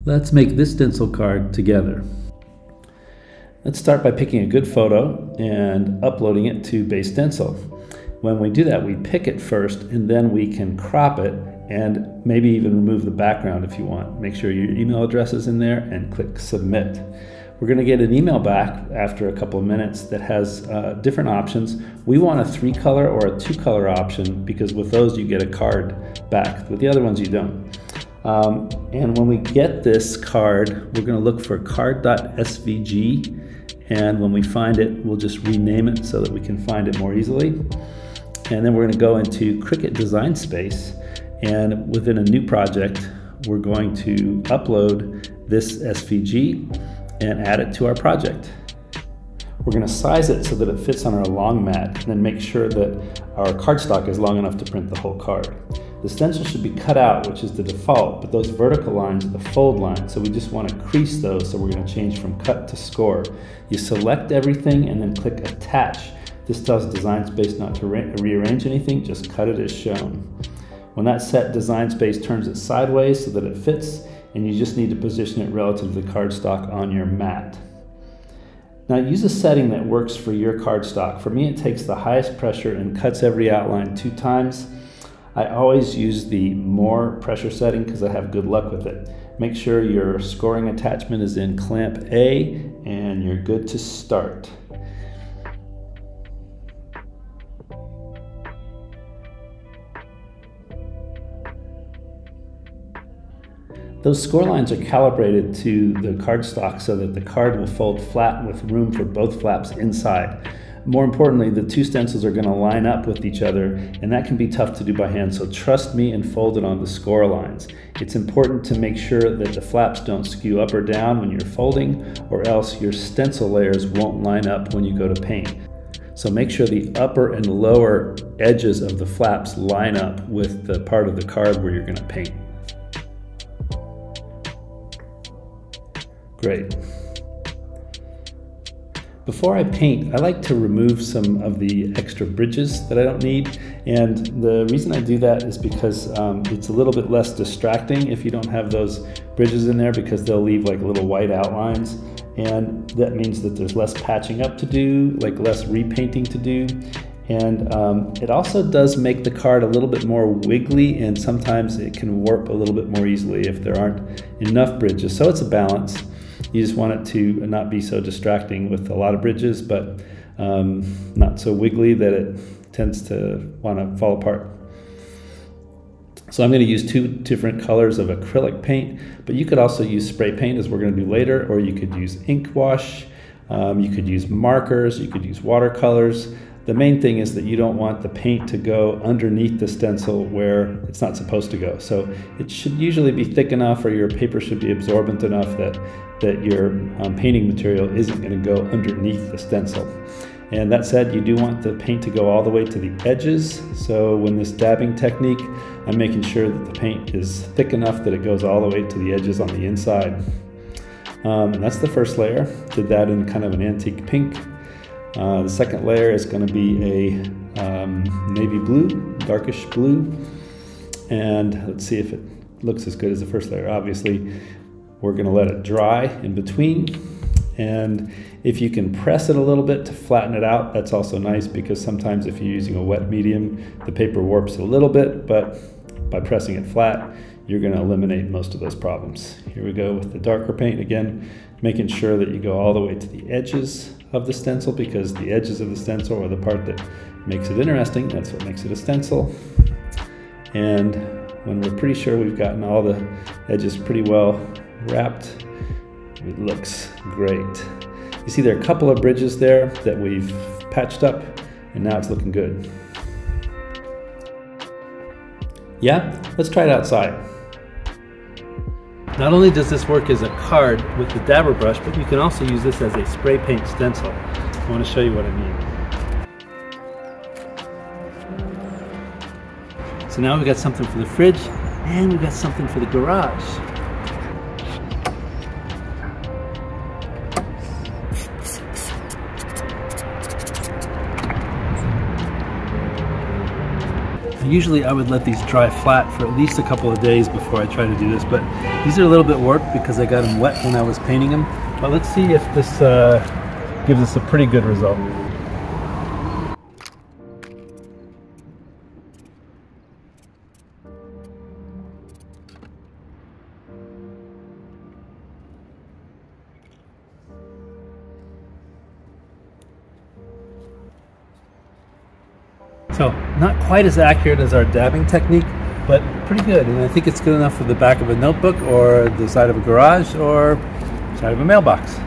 Let's make this stencil card together. Let's start by picking a good photo and uploading it to Base Stencil. When we do that, we pick it first and then we can crop it and maybe even remove the background if you want. Make sure your email address is in there and click Submit. We're going to get an email back after a couple of minutes that has different options. We want a 3-color or a 2-color option because with those you get a card back. With the other ones you don't. And when we get this card, we're going to look for card.svg, and when we find it, we'll just rename it so that we can find it more easily. And then we're going to go into Cricut Design Space, and within a new project, we're going to upload this SVG and add it to our project. We're going to size it so that it fits on our long mat, and then make sure that our cardstock is long enough to print the whole card. The stencil should be cut out, which is the default, but those vertical lines are the fold lines, so we just want to crease those, so we're going to change from cut to score. You select everything and then click Attach. This tells Design Space not to rearrange anything, just cut it as shown. When that's set, Design Space turns it sideways so that it fits, and you just need to position it relative to the cardstock on your mat. Now use a setting that works for your cardstock. For me, it takes the highest pressure and cuts every outline 2 times. I always use the more pressure setting because I have good luck with it. Make sure your scoring attachment is in clamp A and you're good to start. Those score lines are calibrated to the cardstock so that the card will fold flat with room for both flaps inside. More importantly, the 2 stencils are going to line up with each other, and that can be tough to do by hand, so trust me and fold it on the score lines. It's important to make sure that the flaps don't skew up or down when you're folding, or else your stencil layers won't line up when you go to paint. So make sure the upper and lower edges of the flaps line up with the part of the card where you're going to paint. Great. Before I paint, I like to remove some of the extra bridges that I don't need, and the reason I do that is because it's a little bit less distracting if you don't have those bridges in there, because they'll leave like little white outlines, and that means that there's less patching up to do, like less repainting to do, and it also does make the card a little bit more wiggly, and sometimes it can warp a little bit more easily if there aren't enough bridges, so it's a balance. You just want it to not be so distracting with a lot of bridges, but not so wiggly that it tends to want to fall apart. So I'm going to use 2 different colors of acrylic paint, but you could also use spray paint as we're going to do later, or you could use ink wash, you could use markers, you could use watercolors. The main thing is that you don't want the paint to go underneath the stencil where it's not supposed to go. So it should usually be thick enough, or your paper should be absorbent enough that your painting material isn't going to go underneath the stencil. And that said, you do want the paint to go all the way to the edges. So when this dabbing technique, I'm making sure that the paint is thick enough that it goes all the way to the edges on the inside. And that's the first layer. Did that in kind of an antique pink. The second layer is going to be a navy blue, darkish blue, and let's see if it looks as good as the first layer. Obviously, we're going to let it dry in between, and if you can press it a little bit to flatten it out, that's also nice, because sometimes if you're using a wet medium, the paper warps a little bit, but by pressing it flat, you're going to eliminate most of those problems. Here we go with the darker paint again, making sure that you go all the way to the edges of the stencil, because the edges of the stencil are the part that makes it interesting. That's what makes it a stencil. And when we're pretty sure we've gotten all the edges pretty well wrapped, it looks great. You see there are a couple of bridges there that we've patched up, and now it's looking good. Yeah, let's try it outside. Not only does this work as a card with the dabber brush, but you can also use this as a spray paint stencil. I want to show you what I mean. So now we've got something for the fridge, and we've got something for the garage. Usually I would let these dry flat for at least a couple of days before I try to do this, but These are a little bit warped because I got them wet when I was painting them, but let's see if this gives us a pretty good result. So, not quite as accurate as our dabbing technique, but pretty good. And I think it's good enough for the back of a notebook or the side of a garage or side of a mailbox.